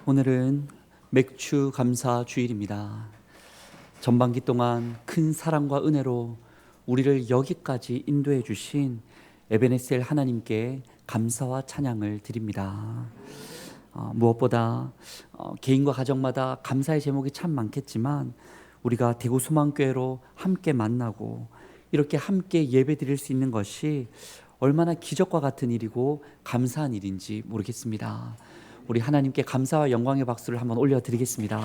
오늘은 맥주 감사 주일입니다. 전반기 동안 큰 사랑과 은혜로 우리를 여기까지 인도해 주신 에베네셀 하나님께 감사와 찬양을 드립니다. 무엇보다 개인과 가정마다 감사의 제목이 참 많겠지만 우리가 대구 소망교회로 함께 만나고 이렇게 함께 예배 드릴 수 있는 것이 얼마나 기적과 같은 일이고 감사한 일인지 모르겠습니다. 우리 하나님께 감사와 영광의 박수를 한번 올려드리겠습니다.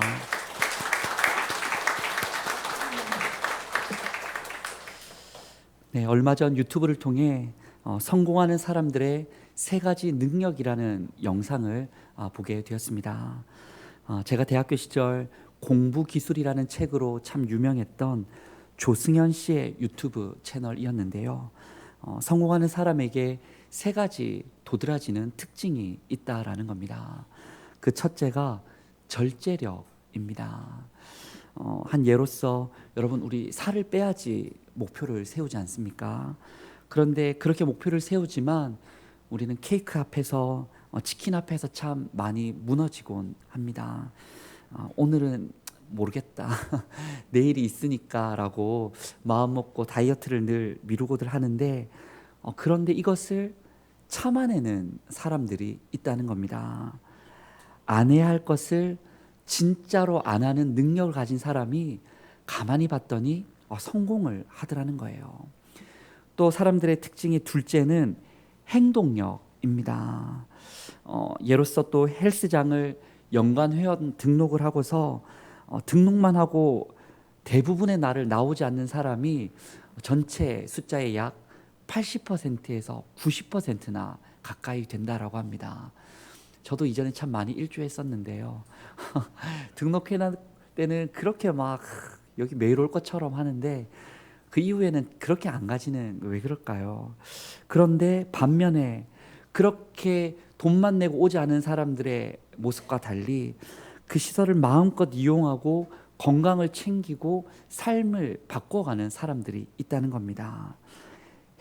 네, 얼마 전 유튜브를 통해 성공하는 사람들의 3가지 능력이라는 영상을 보게 되었습니다. 제가 대학교 시절 공부기술이라는 책으로 참 유명했던 조승현 씨의 유튜브 채널이었는데요. 성공하는 사람에게 3가지 도드라지는 특징이 있다라는 겁니다. 그 첫째가 절제력입니다. 한 예로서 여러분, 우리 살을 빼야지 목표를 세우지 않습니까? 그런데 그렇게 목표를 세우지만 우리는 케이크 앞에서 치킨 앞에서 참 많이 무너지곤 합니다. 오늘은 모르겠다 내일이 있으니까 라고 마음 먹고 다이어트를 늘 미루고들 하는데 그런데 이것을 참아내는 사람들이 있다는 겁니다. 안 해야 할 것을 진짜로 안 하는 능력을 가진 사람이 가만히 봤더니 성공을 하더라는 거예요. 또 사람들의 특징이 둘째는 행동력입니다. 예로서 또 헬스장을 연간 회원 등록을 하고서 등록만 하고 대부분의 날을 나오지 않는 사람이 전체 숫자의 약 80%에서 90%나 가까이 된다라고 합니다. 저도 이전에 참 많이 일주했었는데요. 등록해놓을 때는 그렇게 막 여기 매일 올 것처럼 하는데 그 이후에는 그렇게 안 가지는 왜 그럴까요? 그런데 반면에 그렇게 돈만 내고 오지 않은 사람들의 모습과 달리 그 시설을 마음껏 이용하고 건강을 챙기고 삶을 바꿔가는 사람들이 있다는 겁니다.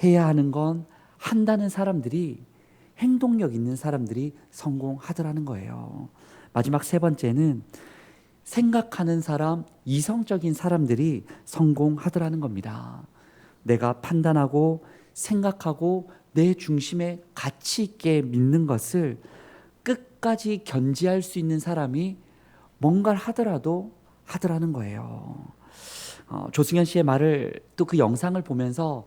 해야 하는 건 한다는 사람들이, 행동력 있는 사람들이 성공하더라는 거예요. 마지막 3번째는 생각하는 사람, 이성적인 사람들이 성공하더라는 겁니다. 내가 판단하고 생각하고 내 중심에 가치 있게 믿는 것을 끝까지 견지할 수 있는 사람이 뭔가를 하더라도 하더라는 거예요. 조승현 씨의 말을 또 그 영상을 보면서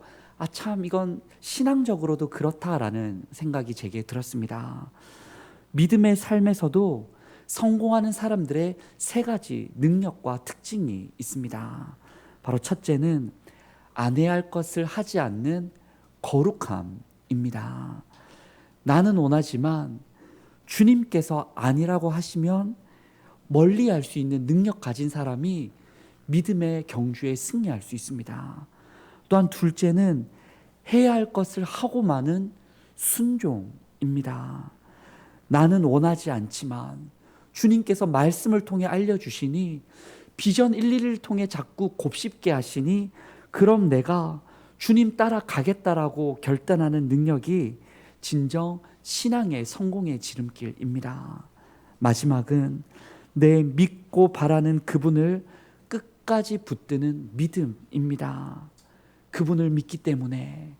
참 이건 신앙적으로도 그렇다라는 생각이 제게 들었습니다. 믿음의 삶에서도 성공하는 사람들의 3가지 능력과 특징이 있습니다. 바로 첫째는 안 해야 할 것을 하지 않는 거룩함입니다. 나는 원하지만 주님께서 아니라고 하시면 멀리할 수 있는 능력 가진 사람이 믿음의 경주에 승리할 수 있습니다. 또한 둘째는 해야 할 것을 하고 마는 순종입니다. 나는 원하지 않지만 주님께서 말씀을 통해 알려주시니, 비전 111을 통해 자꾸 곱씹게 하시니, 그럼 내가 주님 따라 가겠다라고 결단하는 능력이 진정 신앙의 성공의 지름길입니다. 마지막은 내 믿고 바라는 그분을 끝까지 붙드는 믿음입니다. 그분을 믿기 때문에,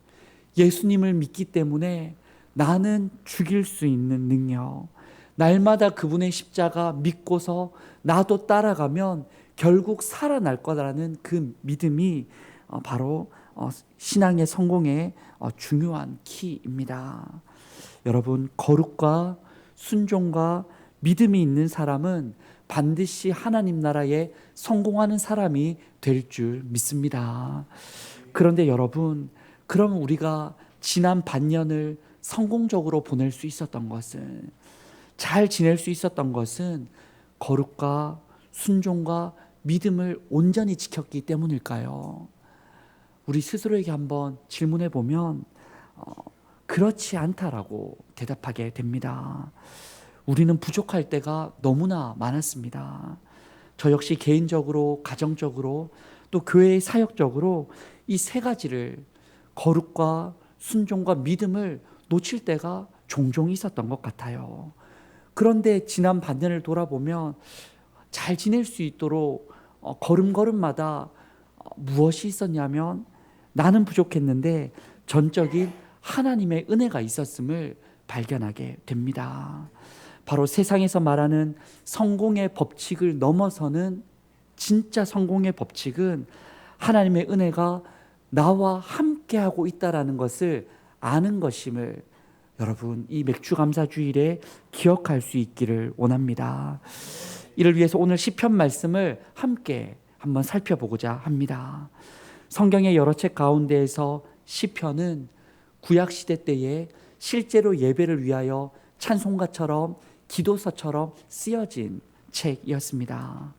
예수님을 믿기 때문에 나는 죽일 수 있는 능력, 날마다 그분의 십자가 믿고서 나도 따라가면 결국 살아날 거라는 그 믿음이 바로 신앙의 성공의 중요한 키입니다. 여러분, 거룩과 순종과 믿음이 있는 사람은 반드시 하나님 나라에 성공하는 사람이 될 줄 믿습니다. 그런데 여러분, 그럼 우리가 지난 반년을 성공적으로 보낼 수 있었던 것은, 잘 지낼 수 있었던 것은 거룩과 순종과 믿음을 온전히 지켰기 때문일까요? 우리 스스로에게 한번 질문해 보면 그렇지 않다라고 대답하게 됩니다. 우리는 부족할 때가 너무나 많았습니다. 저 역시 개인적으로, 가정적으로, 또 교회의 사역적으로 이 3가지를, 거룩과 순종과 믿음을 놓칠 때가 종종 있었던 것 같아요. 그런데 지난 반년을 돌아보면 잘 지낼 수 있도록 걸음걸음마다 무엇이 있었냐면 나는 부족했는데 전적인 하나님의 은혜가 있었음을 발견하게 됩니다. 바로 세상에서 말하는 성공의 법칙을 넘어서는 진짜 성공의 법칙은 하나님의 은혜가 나와 함께하고 있다는 것을 아는 것임을 여러분 이 맥주감사주일에 기억할 수 있기를 원합니다. 이를 위해서 오늘 시편 말씀을 함께 한번 살펴보고자 합니다. 성경의 여러 책 가운데에서 시편은 구약시대 때에 실제로 예배를 위하여 찬송가처럼 기도서처럼 쓰여진 책이었습니다.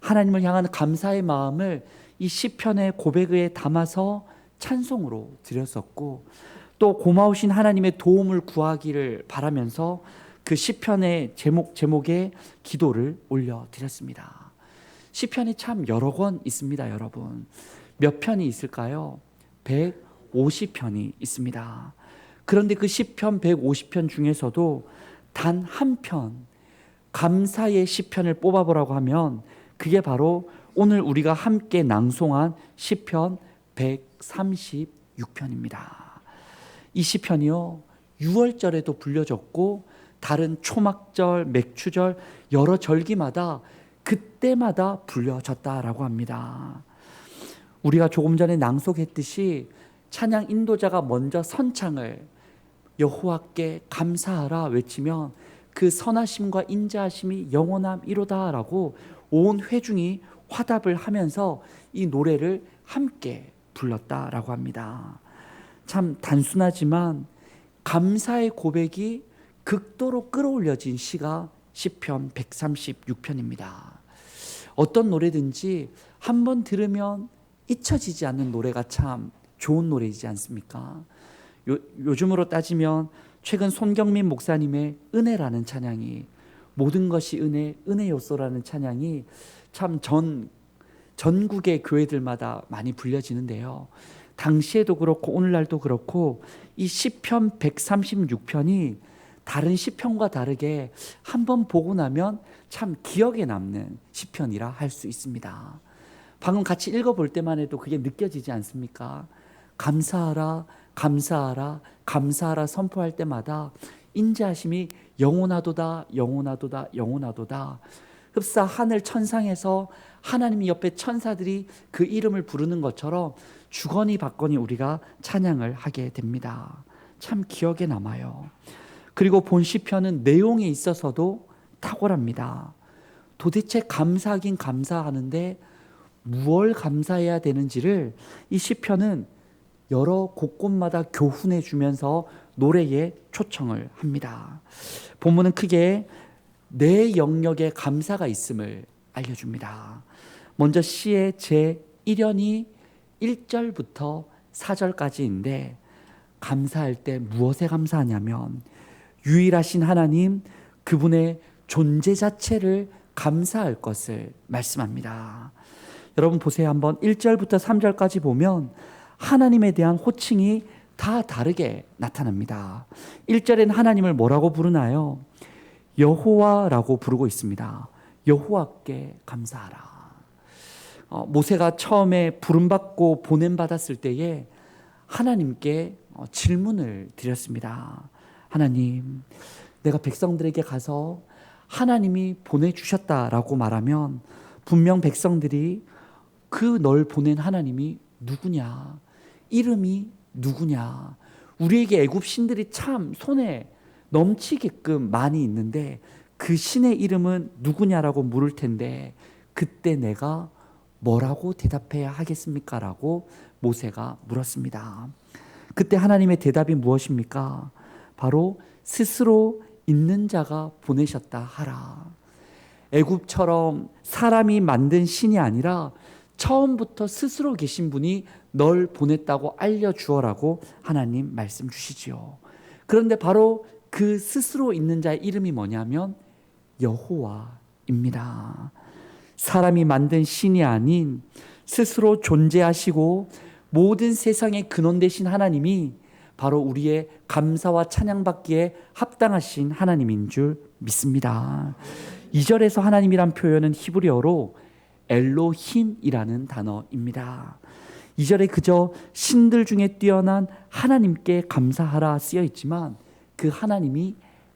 하나님을 향한 감사의 마음을 이 시편의 고백에 담아서 찬송으로 드렸었고 또 고마우신 하나님의 도움을 구하기를 바라면서 그 시편의 제목에 기도를 올려드렸습니다. 시편이 참 여러 권 있습니다, 여러분. 몇 편이 있을까요? 150편이 있습니다. 그런데 그 시편 150편 중에서도 단 한 편, 감사의 시편을 뽑아보라고 하면 그게 바로 오늘 우리가 함께 낭송한 시편 136편입니다. 이 시편이요 6월절에도 불려졌고 다른 초막절, 맥추절 여러 절기마다 그때마다 불려졌다라고 합니다. 우리가 조금 전에 낭송했듯이 찬양 인도자가 먼저 선창을 여호와께 감사하라 외치면 그 선하심과 인자하심이 영원함이로다라고 온 회중이 화답을 하면서 이 노래를 함께 불렀다라고 합니다. 참 단순하지만 감사의 고백이 극도로 끌어올려진 시가 시편 136편입니다. 어떤 노래든지 한번 들으면 잊혀지지 않는 노래가 참 좋은 노래이지 않습니까? 요즘으로 따지면 최근 손경민 목사님의 은혜라는 찬양이 모든 것이 은혜, 은혜 요소라는 찬양이 참 전국의 교회들마다 많이 불려지는데요. 당시에도 그렇고 오늘날도 그렇고 이 시편 136편이 다른 시편과 다르게 한번 보고 나면 참 기억에 남는 시편이라 할 수 있습니다. 방금 같이 읽어볼 때만 해도 그게 느껴지지 않습니까? 감사하라, 감사하라, 감사하라 선포할 때마다 인자하심이 영원하도다, 영원하도다, 영원하도다. 흡사 하늘 천상에서 하나님 옆에 천사들이 그 이름을 부르는 것처럼 주거니 받거니 우리가 찬양을 하게 됩니다. 참 기억에 남아요. 그리고 본 시편은 내용에 있어서도 탁월합니다. 도대체 감사하긴 감사하는데 무엇을 감사해야 되는지를 이 시편은 여러 곳곳마다 교훈해 주면서 노래에 초청을 합니다. 본문은 크게 내 영역에 감사가 있음을 알려줍니다. 먼저 시의 제1연이 1절부터 4절까지인데 감사할 때 무엇에 감사하냐면 유일하신 하나님 그분의 존재 자체를 감사할 것을 말씀합니다. 여러분 보세요. 한번 1절부터 3절까지 보면 하나님에 대한 호칭이 다 다르게 나타납니다. 1절에는 하나님을 뭐라고 부르나요? 여호와라고 부르고 있습니다. 여호와께 감사하라. 모세가 처음에 부름받고 보냄받았을 때에 하나님께 질문을 드렸습니다. 하나님, 내가 백성들에게 가서 하나님이 보내주셨다라고 말하면 분명 백성들이 그 널 보낸 하나님이 누구냐? 이름이 누구냐? 우리에게 애굽 신들이 참 손에 넘치게끔 많이 있는데 그 신의 이름은 누구냐라고 물을 텐데 그때 내가 뭐라고 대답해야 하겠습니까? 라고 모세가 물었습니다. 그때 하나님의 대답이 무엇입니까? 바로 스스로 있는 자가 보내셨다 하라. 애굽처럼 사람이 만든 신이 아니라 처음부터 스스로 계신 분이 널 보냈다고 알려주어라고 하나님 말씀 주시지요. 그런데 바로 그 스스로 있는 자의 이름이 뭐냐면 여호와입니다. 사람이 만든 신이 아닌 스스로 존재하시고 모든 세상의 근원 되신 하나님이 바로 우리의 감사와 찬양받기에 합당하신 하나님인 줄 믿습니다. 2절에서 하나님이란 표현은 히브리어로 엘로힘이라는 단어입니다. 2절에 그저 신들 중에 뛰어난 하나님께 감사하라 쓰여 있지만 그 하나님이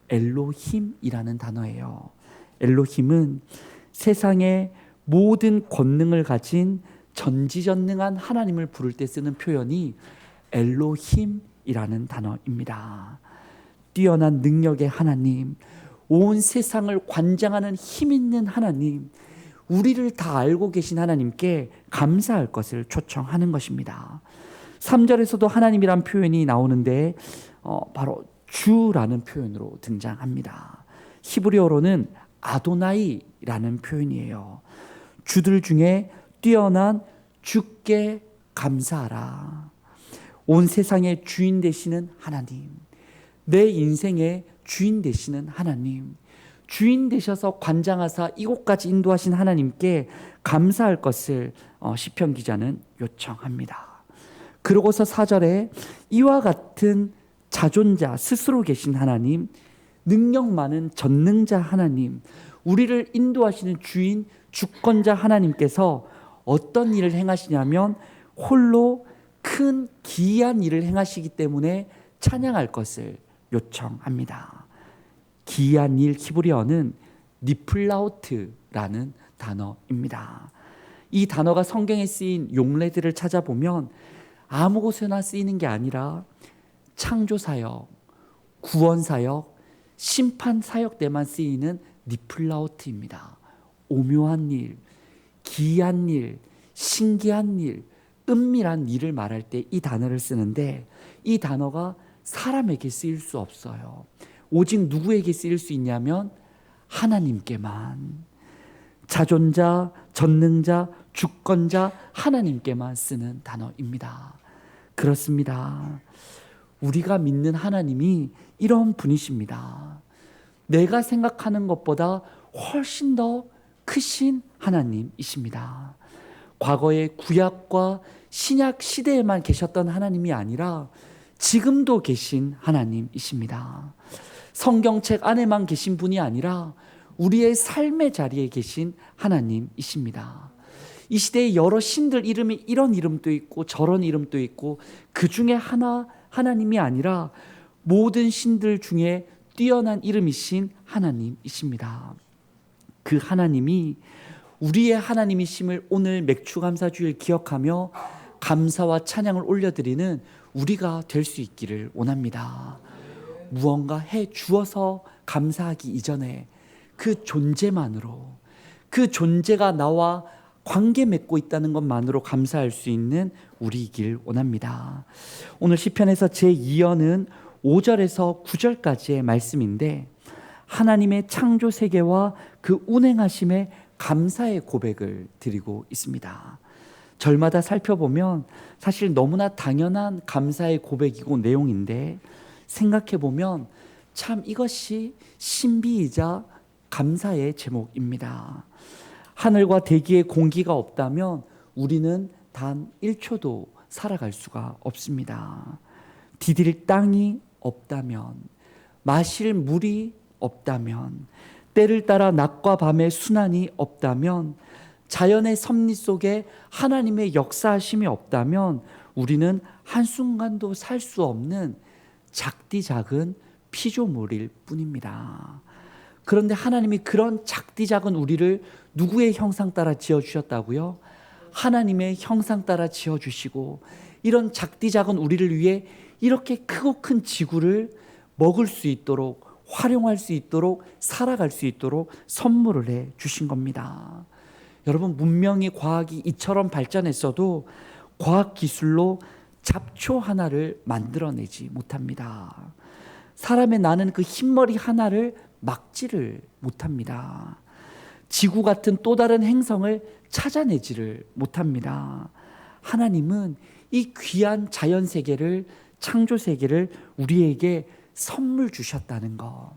엘로힘이라는 단어예요. 엘로힘은 세상의 모든 권능을 가진 전지전능한 하나님을 부를 때 쓰는 표현이 엘로힘이라는 단어입니다. 뛰어난 능력의 하나님, 온 세상을 관장하는 힘 있는 하나님, 우리를 다 알고 계신 하나님께 감사할 것을 초청하는 것입니다. 3절에서도 하나님이란 표현이 나오는데 바로 주라는 표현으로 등장합니다. 히브리어로는 아도나이라는 표현이에요. 주들 중에 뛰어난 주께 감사하라. 온 세상의 주인 되시는 하나님, 내 인생의 주인 되시는 하나님, 주인 되셔서 관장하사 이곳까지 인도하신 하나님께 감사할 것을 시편 기자는 요청합니다. 그러고서 4절에 이와 같은 자존자 스스로 계신 하나님, 능력 많은 전능자 하나님, 우리를 인도하시는 주인 주권자 하나님께서 어떤 일을 행하시냐면 홀로 큰 기이한 일을 행하시기 때문에 찬양할 것을 요청합니다. 기이한 일 히브리어는 니플라우트라는 단어입니다. 이 단어가 성경에 쓰인 용례들을 찾아보면 아무 곳에나 쓰이는 게 아니라 창조사역, 구원사역, 심판사역 때만 쓰이는 니플라우트입니다. 오묘한 일, 기이한 일, 신기한 일, 은밀한 일을 말할 때 이 단어를 쓰는데 이 단어가 사람에게 쓰일 수 없어요. 오직 누구에게 쓰일 수 있냐면 하나님께만, 자존자, 전능자, 주권자 하나님께만 쓰는 단어입니다. 그렇습니다. 우리가 믿는 하나님이 이런 분이십니다. 내가 생각하는 것보다 훨씬 더 크신 하나님이십니다. 과거의 구약과 신약 시대에만 계셨던 하나님이 아니라 지금도 계신 하나님이십니다. 성경책 안에만 계신 분이 아니라 우리의 삶의 자리에 계신 하나님이십니다. 이 시대에 여러 신들 이름이 이런 이름도 있고 저런 이름도 있고 그 중에 하나님이 아니라 모든 신들 중에 뛰어난 이름이신 하나님이십니다. 그 하나님이 우리의 하나님이심을 오늘 맥주감사주일 기억하며 감사와 찬양을 올려드리는 우리가 될 수 있기를 원합니다. 무언가 해 주어서 감사하기 이전에 그 존재만으로, 그 존재가 나와 관계 맺고 있다는 것만으로 감사할 수 있는 우리이길 원합니다. 오늘 시편에서 제2연은 5절에서 9절까지의 말씀인데 하나님의 창조 세계와 그 운행하심에 감사의 고백을 드리고 있습니다. 절마다 살펴보면 사실 너무나 당연한 감사의 고백이고 내용인데 생각해보면 참 이것이 신비이자 감사의 제목입니다. 하늘과 대기에 공기가 없다면 우리는 단 1초도 살아갈 수가 없습니다. 디딜 땅이 없다면, 마실 물이 없다면, 때를 따라 낮과 밤의 순환이 없다면, 자연의 섭리 속에 하나님의 역사하심이 없다면 우리는 한순간도 살 수 없는 작디 작은 피조물일 뿐입니다. 그런데 하나님이 그런 작디 작은 우리를 누구의 형상 따라 지어주셨다고요? 하나님의 형상 따라 지어주시고 이런 작디 작은 우리를 위해 이렇게 크고 큰 지구를 먹을 수 있도록, 활용할 수 있도록, 살아갈 수 있도록 선물을 해 주신 겁니다. 여러분, 문명이, 과학이 이처럼 발전했어도 과학기술로 잡초 하나를 만들어내지 못합니다. 사람의 나는 그 흰머리 하나를 막지를 못합니다. 지구 같은 또 다른 행성을 찾아내지를 못합니다. 하나님은 이 귀한 자연세계를, 창조세계를 우리에게 선물 주셨다는 것.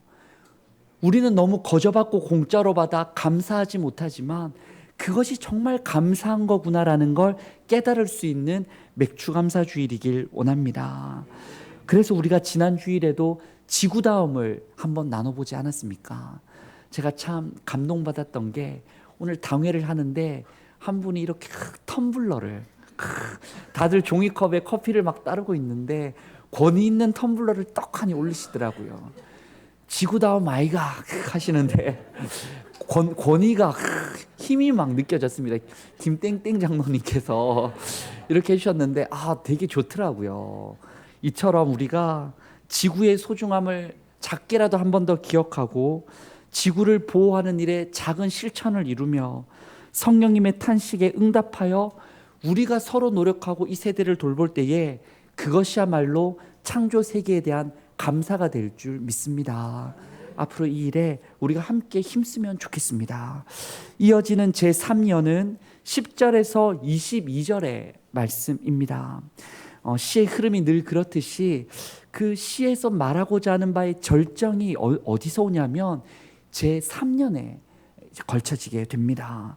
우리는 너무 거저받고 공짜로 받아 감사하지 못하지만 그것이 정말 감사한 거구나라는 걸 깨달을 수 있는 맥주감사주일이길 원합니다. 그래서 우리가 지난 주일에도 지구다움을 한번 나눠보지 않았습니까? 제가 참 감동받았던 게 오늘 당회를 하는데 한 분이 이렇게 텀블러를 다들 종이컵에 커피를 막 따르고 있는데 권위 있는 텀블러를 떡하니 올리시더라고요. 지구다움 아이가 하시는데 권위가 힘이 막 느껴졌습니다. 김땡땡 장로님께서 이렇게 해주셨는데 되게 좋더라고요. 이처럼 우리가 지구의 소중함을 작게라도 한 번 더 기억하고 지구를 보호하는 일에 작은 실천을 이루며 성령님의 탄식에 응답하여 우리가 서로 노력하고 이 세대를 돌볼 때에 그것이야말로 창조 세계에 대한 감사가 될 줄 믿습니다. 앞으로 이 일에 우리가 함께 힘쓰면 좋겠습니다. 이어지는 제3년은 10절에서 22절의 말씀입니다. 시의 흐름이 늘 그렇듯이 그 시에서 말하고자 하는 바의 절정이 어디서 오냐면 제3년에 걸쳐지게 됩니다.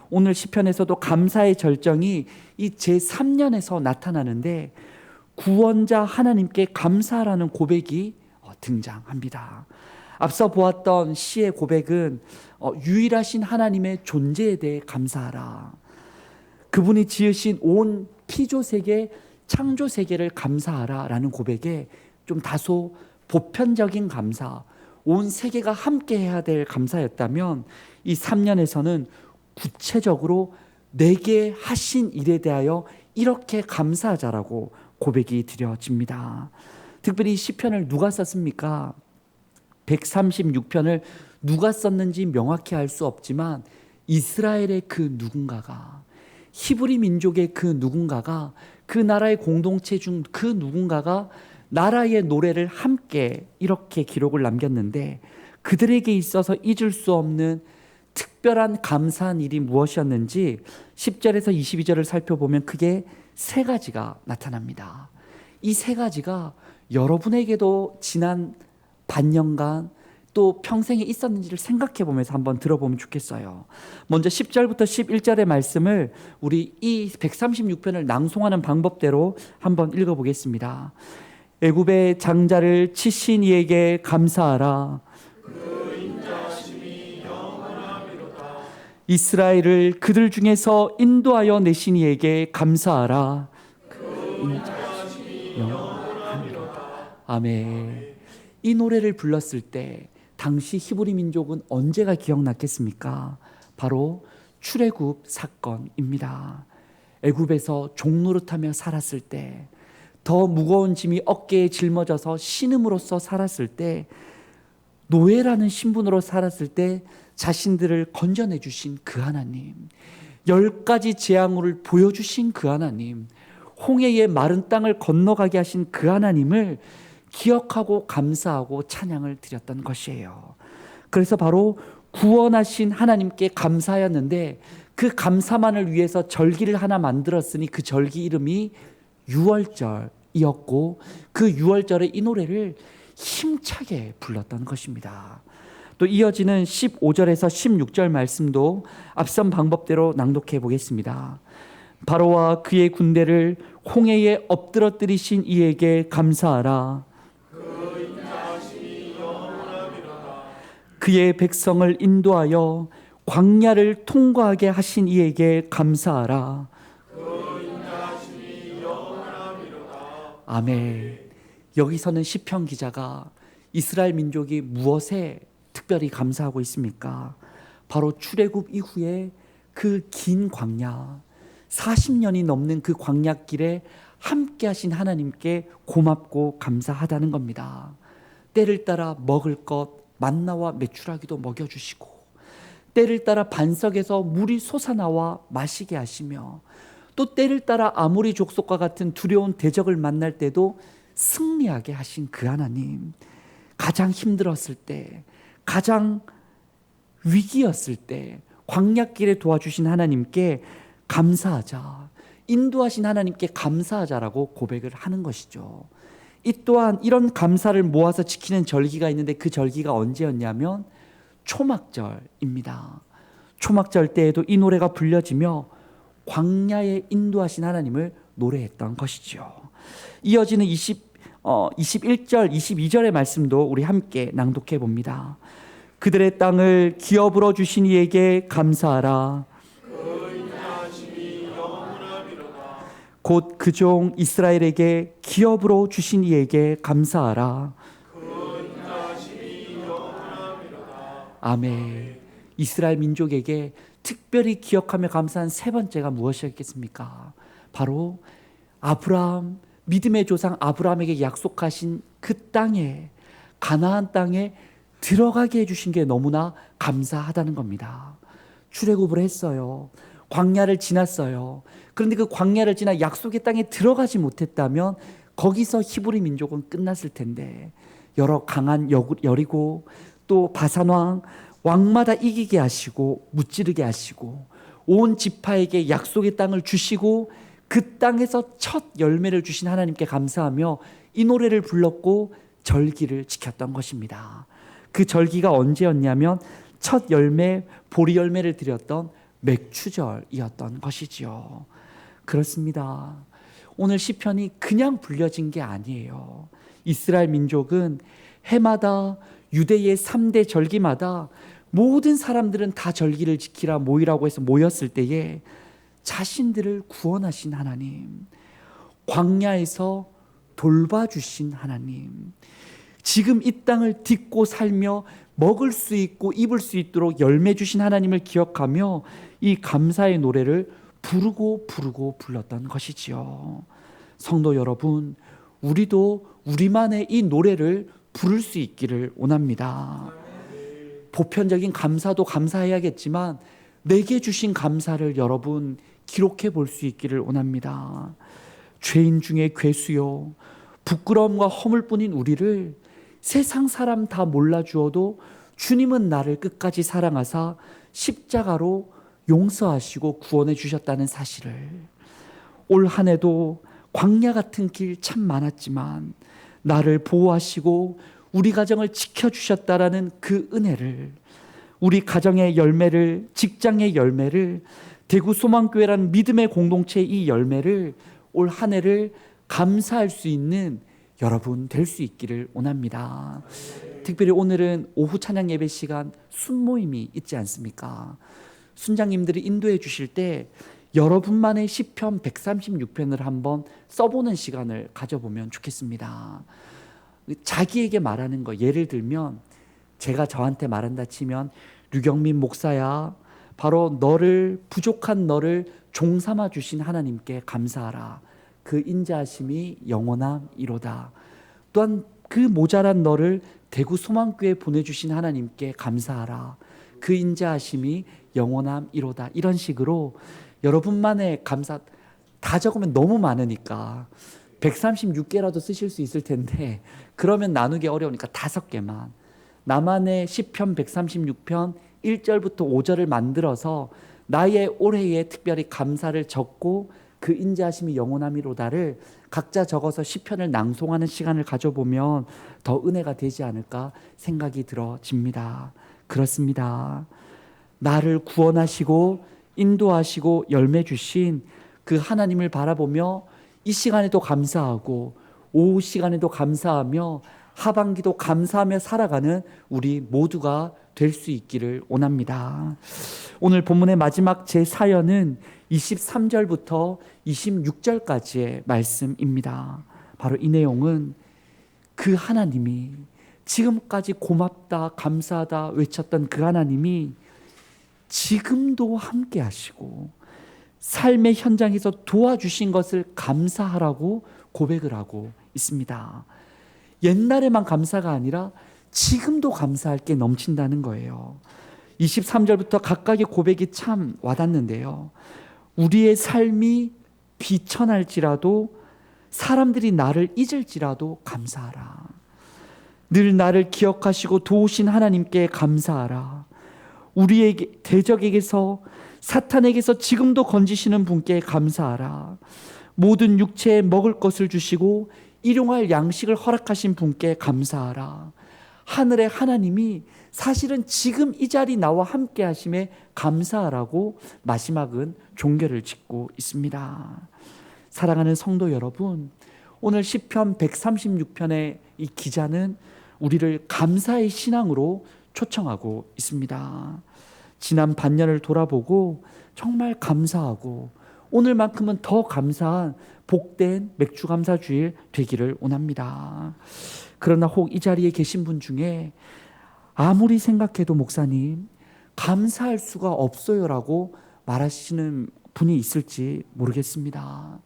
오늘 시편에서도 감사의 절정이 이 제3년에서 나타나는데 구원자 하나님께 감사하라는 고백이 등장합니다. 앞서 보았던 시의 고백은 유일하신 하나님의 존재에 대해 감사하라. 그분이 지으신 온 피조세계, 창조세계를 감사하라 라는 고백에 좀 다소 보편적인 감사, 온 세계가 함께 해야 될 감사였다면 이 3년에서는 구체적으로 내게 하신 일에 대하여 이렇게 감사하자라고 고백이 드려집니다. 특별히 시편을 누가 썼습니까? 136편을 누가 썼는지 명확히 알 수 없지만 이스라엘의 그 누군가가, 히브리 민족의 그 누군가가, 그 나라의 공동체 중 그 누군가가 나라의 노래를 함께 이렇게 기록을 남겼는데 그들에게 있어서 잊을 수 없는 특별한 감사한 일이 무엇이었는지 10절에서 22절을 살펴보면 크게 세 가지가 나타납니다. 이 세 가지가 여러분에게도 지난 반년간 또 평생에 있었는지를 생각해 보면서 한번 들어보면 좋겠어요. 먼저 10절부터 11절의 말씀을 우리 이 136편을 낭송하는 방법대로 한번 읽어보겠습니다. 애굽의 장자를 치신 이에게 감사하라. 그 인자하심이 영원하리로다. 이스라엘을 그들 중에서 인도하여 내신 이에게 감사하라. 그 인자하심이 영원하리로다. 아멘. 이 노래를 불렀을 때 당시 히브리 민족은 언제가 기억났겠습니까? 바로 출애굽 사건입니다. 애굽에서 종노릇하며 살았을 때, 더 무거운 짐이 어깨에 짊어져서 신음으로써 살았을 때, 노예라는 신분으로 살았을 때 자신들을 건져내 주신 그 하나님, 10가지 재앙을 보여주신 그 하나님, 홍해의 마른 땅을 건너가게 하신 그 하나님을 기억하고 감사하고 찬양을 드렸던 것이에요. 그래서 바로 구원하신 하나님께 감사하였는데 그 감사만을 위해서 절기를 하나 만들었으니 그 절기 이름이 유월절이었고 그 유월절에 이 노래를 힘차게 불렀던 것입니다. 또 이어지는 15절에서 16절 말씀도 앞선 방법대로 낭독해 보겠습니다. 바로와 그의 군대를 홍해에 엎드러뜨리신 이에게 감사하라. 그 인자하심이 영원하리로다. 그의 백성을 인도하여 광야를 통과하게 하신 이에게 감사하라. 그 인자하심이 영원하리로다. 아멘. 여기서는 시편 기자가 이스라엘 민족이 무엇에 특별히 감사하고 있습니까? 바로 출애굽 이후에 그 긴 광야, 40년이 넘는 그 광야길에 함께 하신 하나님께 고맙고 감사하다는 겁니다. 때를 따라 먹을 것 만나와 메추라기도 먹여주시고, 때를 따라 반석에서 물이 솟아나와 마시게 하시며, 또 때를 따라 아모리 족속과 같은 두려운 대적을 만날 때도 승리하게 하신 그 하나님, 가장 힘들었을 때, 가장 위기였을 때 광야길에 도와주신 하나님께 감사하자, 인도하신 하나님께 감사하자라고 고백을 하는 것이죠. 이 또한 이런 감사를 모아서 지키는 절기가 있는데 그 절기가 언제였냐면 초막절입니다. 초막절 때에도 이 노래가 불려지며 광야에 인도하신 하나님을 노래했던 것이죠. 이어지는 21절, 22절의 말씀도 우리 함께 낭독해 봅니다. 그들의 땅을 기업으로 주신 이에게 감사하라. 그 인자하심이 영원하리로다. 곧 그 종 이스라엘에게 기업으로 주신 이에게 감사하라. 그 인자하심이 영원하리로다. 아멘. 이스라엘 민족에게 특별히 기억하며 감사한 세 번째가 무엇이었겠습니까? 바로 아브라함, 믿음의 조상 아브라함에게 약속하신 그 땅에, 가나안 땅에 들어가게 해주신 게 너무나 감사하다는 겁니다. 출애굽을 했어요. 광야를 지났어요. 그런데 그 광야를 지나 약속의 땅에 들어가지 못했다면 거기서 히브리 민족은 끝났을 텐데, 여러 강한 여리고 또 바산왕, 왕마다 이기게 하시고 무찌르게 하시고 온 지파에게 약속의 땅을 주시고 그 땅에서 첫 열매를 주신 하나님께 감사하며 이 노래를 불렀고 절기를 지켰던 것입니다. 그 절기가 언제였냐면 첫 열매, 보리 열매를 드렸던 맥추절이었던 것이지요. 그렇습니다. 오늘 시편이 그냥 불려진 게 아니에요. 이스라엘 민족은 해마다 유대의 3대 절기마다 모든 사람들은 다 절기를 지키라 모이라고 해서 모였을 때에 자신들을 구원하신 하나님, 광야에서 돌봐주신 하나님, 지금 이 땅을 딛고 살며 먹을 수 있고 입을 수 있도록 열매 주신 하나님을 기억하며 이 감사의 노래를 부르고 불렀던 것이지요. 성도 여러분, 우리도 우리만의 이 노래를 부를 수 있기를 원합니다. 보편적인 감사도 감사해야겠지만 내게 주신 감사를 여러분 기록해 볼 수 있기를 원합니다. 죄인 중에 괴수요, 부끄러움과 허물뿐인 우리를 세상 사람 다 몰라주어도 주님은 나를 끝까지 사랑하사 십자가로 용서하시고 구원해 주셨다는 사실을, 올 한 해도 광야 같은 길 참 많았지만 나를 보호하시고 우리 가정을 지켜주셨다라는 그 은혜를, 우리 가정의 열매를, 직장의 열매를, 대구 소망교회라는 믿음의 공동체의 이 열매를, 올 한 해를 감사할 수 있는 여러분 될 수 있기를 원합니다. 특별히 오늘은 오후 찬양 예배 시간 순모임이 있지 않습니까? 순장님들이 인도해 주실 때 여러분만의 시편 136편을 한번 써보는 시간을 가져보면 좋겠습니다. 자기에게 말하는 거, 예를 들면 제가 저한테 말한다 치면, 류경민 목사야, 바로 너를, 부족한 너를 종삼아 주신 하나님께 감사하라. 그 인자하심이 영원함이로다. 또한 그 모자란 너를 대구 소망교회에 보내주신 하나님께 감사하라. 그 인자하심이 영원함이로다. 이런 식으로 여러분만의 감사, 다 적으면 너무 많으니까 136개라도 쓰실 수 있을 텐데 그러면 나누기 어려우니까 5개만, 나만의 시편 136편 1절부터 5절을 만들어서 나의 올해에 특별히 감사를 적고 그 인자하심이 영원함이로다를 각자 적어서 시편을 낭송하는 시간을 가져보면 더 은혜가 되지 않을까 생각이 들어집니다. 그렇습니다. 나를 구원하시고 인도하시고 열매 주신 그 하나님을 바라보며 이 시간에도 감사하고 오후 시간에도 감사하며 하반기도 감사하며 살아가는 우리 모두가 될 수 있기를 원합니다. 오늘 본문의 마지막 제 사연은 23절부터 26절까지의 말씀입니다. 바로 이 내용은 그 하나님이, 지금까지 고맙다 감사하다 외쳤던 그 하나님이 지금도 함께 하시고 삶의 현장에서 도와주신 것을 감사하라고 고백을 하고 있습니다. 옛날에만 감사가 아니라 지금도 감사할 게 넘친다는 거예요. 23절부터 각각의 고백이 참 와닿는데요. 우리의 삶이 비천할지라도, 사람들이 나를 잊을지라도 감사하라. 늘 나를 기억하시고 도우신 하나님께 감사하라. 우리에게, 대적에게서, 사탄에게서 지금도 건지시는 분께 감사하라. 모든 육체에 먹을 것을 주시고 일용할 양식을 허락하신 분께 감사하라. 하늘의 하나님이 사실은 지금 이 자리 나와 함께 하심에 감사하라고 마지막은 종결을 짓고 있습니다. 사랑하는 성도 여러분, 오늘 시편 136편의 이 기자는 우리를 감사의 신앙으로 초청하고 있습니다. 지난 반년을 돌아보고 정말 감사하고 오늘만큼은 더 감사한 복된 맥주감사주일 되기를 원합니다. 그러나 혹 이 자리에 계신 분 중에 아무리 생각해도 목사님 감사할 수가 없어요라고 말하시는 분이 있을지 모르겠습니다.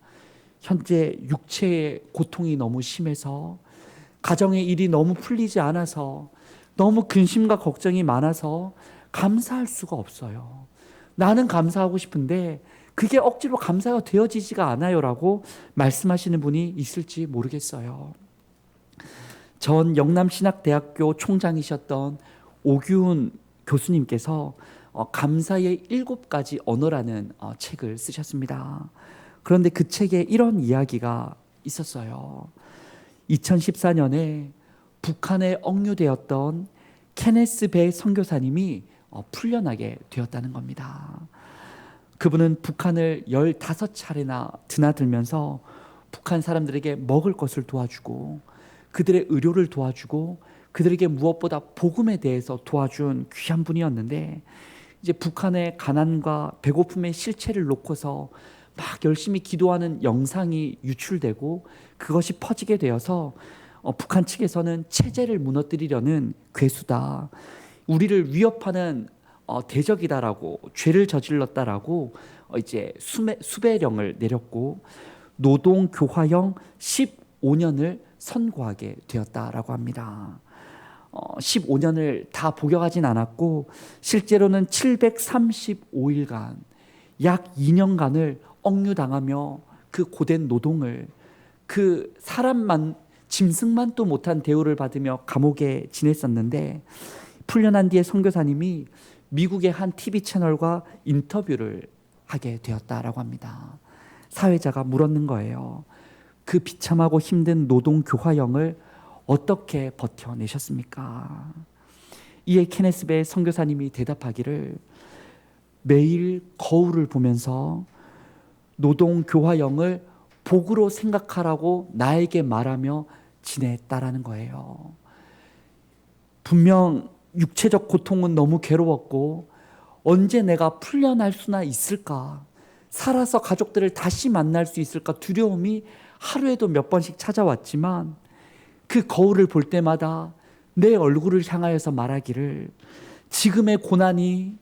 현재 육체의 고통이 너무 심해서, 가정의 일이 너무 풀리지 않아서, 너무 근심과 걱정이 많아서 감사할 수가 없어요. 나는 감사하고 싶은데 그게 억지로 감사가 되어지지가 않아요라고 말씀하시는 분이 있을지 모르겠어요. 전 영남신학대학교 총장이셨던 오규훈 교수님께서 감사의 7가지 언어라는 책을 쓰셨습니다. 그런데 그 책에 이런 이야기가 있었어요. 2014년에 북한에 억류되었던 케네스 배 선교사님이 풀려나게 되었다는 겁니다. 그분은 북한을 15차례나 드나들면서 북한 사람들에게 먹을 것을 도와주고 그들의 의료를 도와주고 그들에게 무엇보다 복음에 대해서 도와준 귀한 분이었는데, 이제 북한의 가난과 배고픔의 실체를 놓고서 막 열심히 기도하는 영상이 유출되고 그것이 퍼지게 되어서 북한 측에서는 체제를 무너뜨리려는 괴수다, 우리를 위협하는 대적이다라고, 죄를 저질렀다라고 이제 수배령을 내렸고 노동교화형 15년을 선고하게 되었다라고 합니다. 15년을 다 복역하진 않았고 실제로는 735일간 약 2년간을 억류당하며 그 고된 노동을, 그 사람만 짐승만 또 못한 대우를 받으며 감옥에 지냈었는데, 풀려난 뒤에 선교사님이 미국의 한 TV 채널과 인터뷰를 하게 되었다라고 합니다. 사회자가 물었는 거예요. 그 비참하고 힘든 노동 교화형을 어떻게 버텨내셨습니까? 이에 케네스 배 선교사님이 대답하기를, 매일 거울을 보면서 노동 교화형을 복으로 생각하라고 나에게 말하며 지냈다라는 거예요. 분명 육체적 고통은 너무 괴로웠고 언제 내가 풀려날 수나 있을까, 살아서 가족들을 다시 만날 수 있을까 두려움이 하루에도 몇 번씩 찾아왔지만 그 거울을 볼 때마다 내 얼굴을 향하여서 말하기를, 지금의 고난이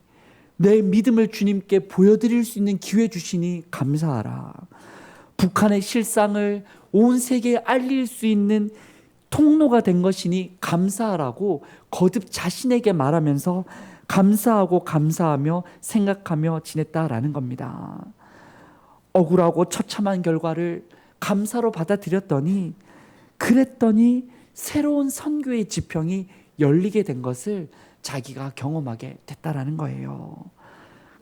내 믿음을 주님께 보여드릴 수 있는 기회 주시니 감사하라. 북한의 실상을 온 세계에 알릴 수 있는 통로가 된 것이니 감사하라고 거듭 자신에게 말하면서 감사하고 감사하며 생각하며 지냈다라는 겁니다. 억울하고 처참한 결과를 감사로 받아들였더니, 그랬더니 새로운 선교의 지평이 열리게 된 것을 자기가 경험하게 됐다라는 거예요.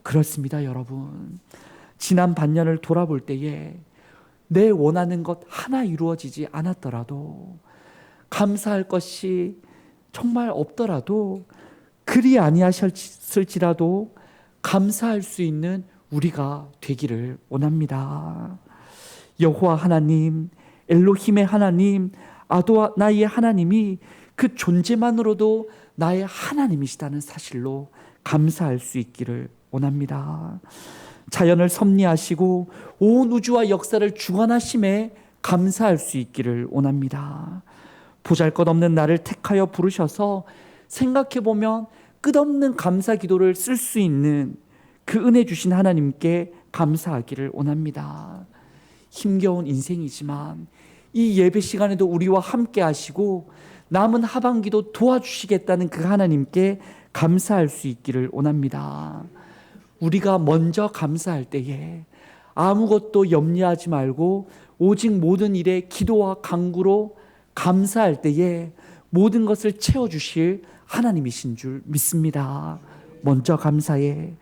그렇습니다, 여러분. 지난 반년을 돌아볼 때에 내 원하는 것 하나 이루어지지 않았더라도, 감사할 것이 정말 없더라도, 그리 아니하셨을지라도 감사할 수 있는 우리가 되기를 원합니다. 여호와 하나님, 엘로힘의 하나님, 아도나이의 하나님이 그 존재만으로도 나의 하나님이시다는 사실로 감사할 수 있기를 원합니다. 자연을 섭리하시고 온 우주와 역사를 주관하심에 감사할 수 있기를 원합니다. 보잘것없는 나를 택하여 부르셔서 생각해보면 끝없는 감사 기도를 쓸 수 있는 그 은혜 주신 하나님께 감사하기를 원합니다. 힘겨운 인생이지만 이 예배 시간에도 우리와 함께 하시고 남은 하반기도 도와주시겠다는 그 하나님께 감사할 수 있기를 원합니다. 우리가 먼저 감사할 때에 아무것도 염려하지 말고 오직 모든 일에 기도와 간구로 감사할 때에 모든 것을 채워주실 하나님이신 줄 믿습니다. 먼저 감사의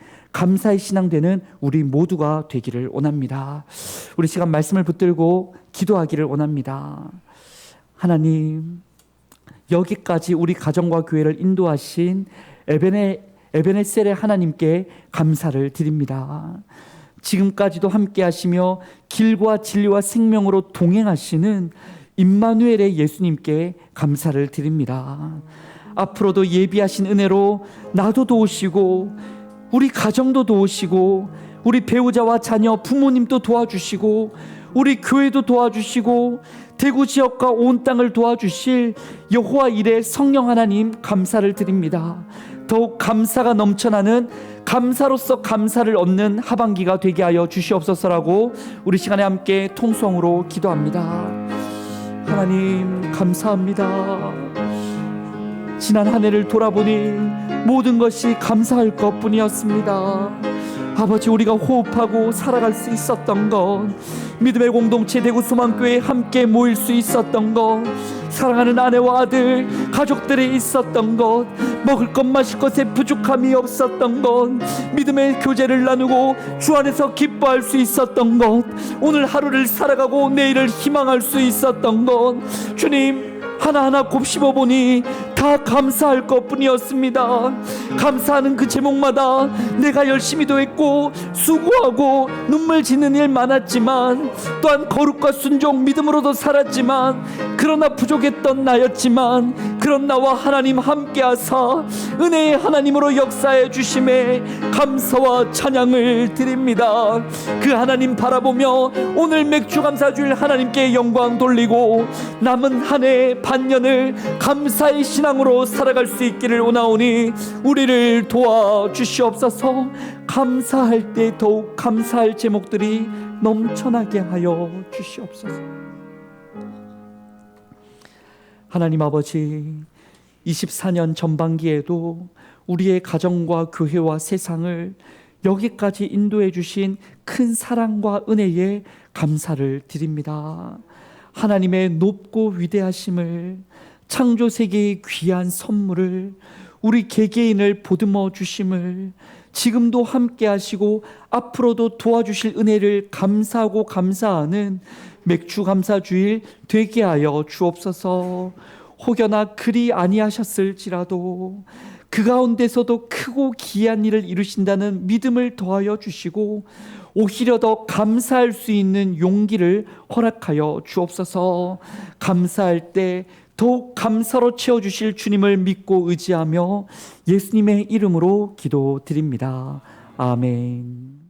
신앙 되는 우리 모두가 되기를 원합니다. 우리 시간 말씀을 붙들고 기도하기를 원합니다. 하나님, 여기까지 우리 가정과 교회를 인도하신 에베네셀의 하나님께 감사를 드립니다. 지금까지도 함께 하시며 길과 진리와 생명으로 동행하시는 임마누엘의 예수님께 감사를 드립니다. 앞으로도 예비하신 은혜로 나도 도우시고 우리 가정도 도우시고 우리 배우자와 자녀 부모님도 도와주시고 우리 교회도 도와주시고 대구 지역과 온 땅을 도와주실 여호와 일의 성령 하나님 감사를 드립니다. 더욱 감사가 넘쳐나는 감사로서 감사를 얻는 하반기가 되게 하여 주시옵소서라고 우리 시간에 함께 통성으로 기도합니다. 하나님 감사합니다. 지난 한 해를 돌아보니 모든 것이 감사할 것뿐이었습니다. 아버지, 우리가 호흡하고 살아갈 수 있었던 것, 믿음의 공동체 대구 소망교회에 함께 모일 수 있었던 것, 사랑하는 아내와 아들, 가족들이 있었던 것, 먹을 것 마실 것에 부족함이 없었던 것, 믿음의 교제를 나누고 주 안에서 기뻐할 수 있었던 것, 오늘 하루를 살아가고 내일을 희망할 수 있었던 것, 주님 하나하나 곱씹어보니 다 감사할 것뿐이었습니다. 감사하는 그 제목마다 내가 열심히도 했고 수고하고 눈물 짓는 일 많았지만, 또한 거룩과 순종 믿음으로도 살았지만, 그러나 부족했던 나였지만 그런 나와 하나님 함께하사 은혜의 하나님으로 역사해 주심에 감사와 찬양을 드립니다. 그 하나님 바라보며 오늘 맥주 감사주일 하나님께 영광 돌리고 남은 한 해 반년을 감사의 신앙으로 살아갈 수 있기를 원하오니 우리를 도와주시옵소서. 감사할 때 더욱 감사할 제목들이 넘쳐나게 하여 주시옵소서. 하나님 아버지, 24년 전반기에도 우리의 가정과 교회와 세상을 여기까지 인도해 주신 큰 사랑과 은혜에 감사를 드립니다. 하나님의 높고 위대하심을, 창조 세계의 귀한 선물을, 우리 개개인을 보듬어 주심을, 지금도 함께 하시고 앞으로도 도와주실 은혜를 감사하고 감사하는 맥주 감사 주일 되게 하여 주옵소서. 혹여나 그리 아니하셨을지라도 그 가운데서도 크고 기이한 일을 이루신다는 믿음을 더하여 주시고 오히려 더 감사할 수 있는 용기를 허락하여 주옵소서. 감사할 때 더욱 감사로 채워주실 주님을 믿고 의지하며 예수님의 이름으로 기도드립니다. 아멘.